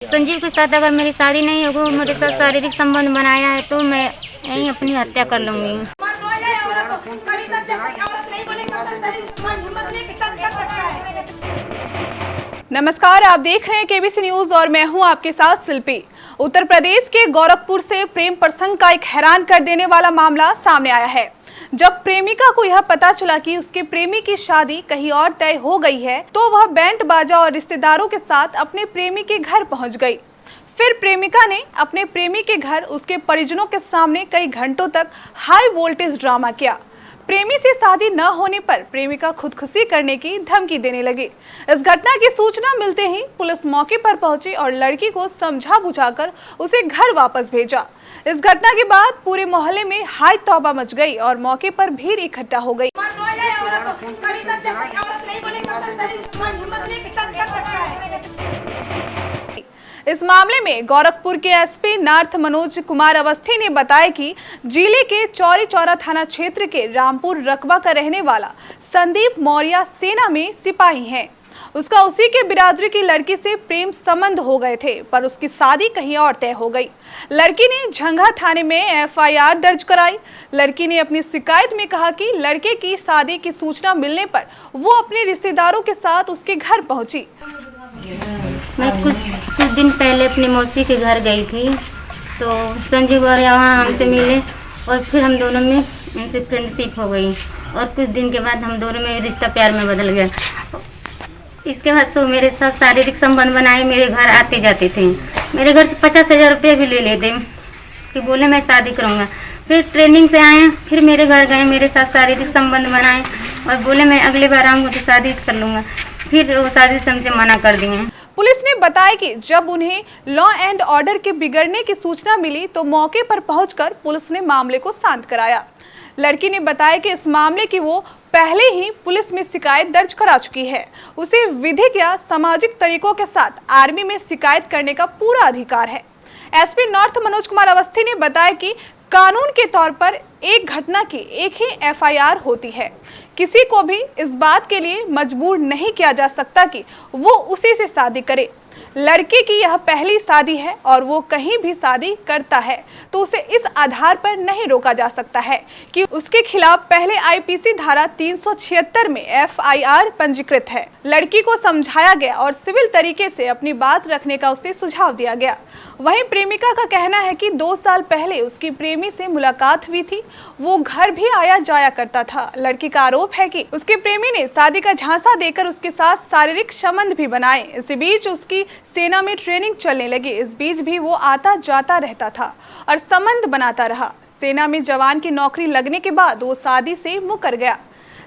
संजीव के साथ अगर मेरी शादी नहीं होगी, मेरे साथ शारीरिक संबंध बनाया है तो मैं यहीं अपनी हत्या कर लूंगी। नमस्कार, आप देख रहे हैं केबीसी न्यूज और मैं हूं आपके साथ शिल्पी। उत्तर प्रदेश के गोरखपुर से प्रेम प्रसंग का एक हैरान कर देने वाला मामला सामने आया है। जब प्रेमिका को यह पता चला कि उसके प्रेमी की शादी कहीं और तय हो गई है तो वह बैंड बाजा और रिश्तेदारों के साथ अपने प्रेमी के घर पहुंच गई। फिर प्रेमिका ने अपने प्रेमी के घर उसके परिजनों के सामने कई घंटों तक हाई वोल्टेज ड्रामा किया। प्रेमी से शादी न होने पर प्रेमिका खुदकुशी करने की धमकी देने लगी। इस घटना की सूचना मिलते ही पुलिस मौके पर पहुंची और लड़की को समझा बुझाकर उसे घर वापस भेजा। इस घटना के बाद पूरे मोहल्ले में हाय तौबा मच गई और मौके पर भीड़ इकट्ठा हो गई। इस मामले में गोरखपुर के एसपी नॉर्थ मनोज कुमार अवस्थी ने बताया कि जिले के चौरी चौरा थाना क्षेत्र के रामपुर रकबा का रहने वाला संदीप मौर्य सेना में सिपाही है। उसका उसी के बिरादरी की लड़की से प्रेम संबंध हो गए थे, पर उसकी शादी कहीं और तय हो गई। लड़की ने झंगा थाने में एफआईआर दर्ज कराई। लड़की ने अपनी शिकायत में कहा कि लड़के की शादी की सूचना मिलने पर वो अपने रिश्तेदारों के साथ उसके घर पहुंची। मैं कुछ दिन पहले अपनी मौसी के घर गई थी तो संजीव और वहाँ हमसे मिले और फिर हम दोनों में उनसे फ्रेंडशिप हो गई और कुछ दिन के बाद हम दोनों में रिश्ता प्यार में बदल गया। इसके बाद तो मेरे साथ शारीरिक संबंध बनाए, मेरे घर आते जाते थे। मेरे घर से 50,000 रुपये भी ले लेते कि बोले मैं शादी करूँगा। फिर ट्रेनिंग से आए, फिर मेरे घर गए, मेरे साथ शारीरिक संबंध बनाए और बोले मैं अगले बार आऊँगा तो शादी कर लूँगा। फिर वो शादी से हमसे मना कर दिए। पुलिस ने बताया कि जब उन्हें लॉ एंड ऑर्डर के बिगड़ने की सूचना मिली तो मौके पर पहुंचकर पुलिस ने मामले को शांत कराया। लड़की ने बताया कि इस मामले की वो पहले ही पुलिस में शिकायत दर्ज करा चुकी है। उसे विधिक या सामाजिक तरीकों के साथ आर्मी में शिकायत करने का पूरा अधिकार है। एसपी नॉर्थ मनोज कुमार अवस्थी ने बताया कि कानून के तौर पर एक घटना की एक ही एफआईआर होती है। किसी को भी इस बात के लिए मजबूर नहीं किया जा सकता कि वो उसी से शादी करे। लड़के की यह पहली शादी है और वो कहीं भी शादी करता है तो उसे इस आधार पर नहीं रोका जा सकता है कि उसके खिलाफ पहले आईपीसी धारा 376 में एफआईआर पंजीकृत है। लड़की को समझाया गया और सिविल तरीके से अपनी बात रखने का उसे सुझाव दिया गया। वहीं प्रेमिका का कहना है कि 2 साल पहले उसकी प्रेमी से मुलाकात हुई थी। वो घर भी आया जाया करता था। लड़की का आरोप है कि उसके प्रेमी ने शादी का झांसा देकर उसके साथ शारीरिक संबंध भी बनाए। इसी बीच उसकी सेना में ट्रेनिंग चलने लगी। इस बीच भी वो आता जाता रहता था और संबंध बनाता रहा। सेना में जवान की नौकरी लगने के बाद वो शादी से मुकर गया।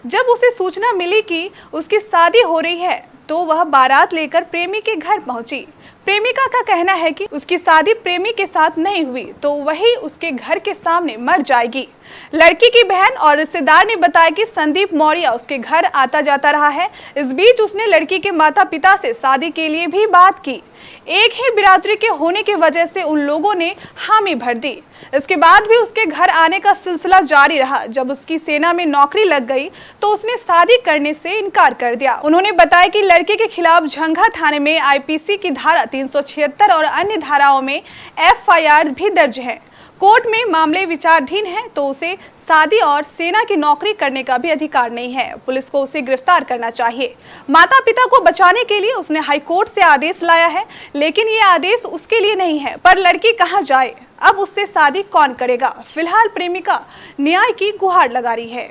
जब उसे सूचना मिली कि उसकी शादी हो रही है तो वह बारात लेकर प्रेमी के घर पहुंची। प्रेमिका का कहना है कि उसकी शादी प्रेमी के साथ नहीं हुई तो वही उसके घर के सामने मर जाएगी। लड़की की बहन और रिश्तेदार ने बताया कि संदीप मौर्य उसके घर आता जाता रहा है। इस बीच उसने लड़की के माता पिता से शादी के लिए भी बात की। एक ही बिरादरी के होने की वजह से उन लोगों ने हामी भर दी। इसके बाद भी उसके घर आने का सिलसिला जारी रहा। जब उसकी सेना में नौकरी लग गई तो उसने शादी करने से इनकार कर दिया। उन्होंने बताया कि लड़के के खिलाफ झंगा थाने में आईपीसी की धारा 376 और अन्य धाराओं में एफआईआर भी दर्ज है। कोर्ट में मामले विचाराधीन है तो उसे शादी और सेना की नौकरी करने का भी अधिकार नहीं है। पुलिस को उसे गिरफ्तार करना चाहिए। माता पिता को बचाने के लिए उसने हाईकोर्ट से आदेश लाया है, लेकिन ये आदेश उसके लिए नहीं है। पर लड़की कहां जाए, अब उससे शादी कौन करेगा? फिलहाल प्रेमिका न्याय की गुहार लगा रही है।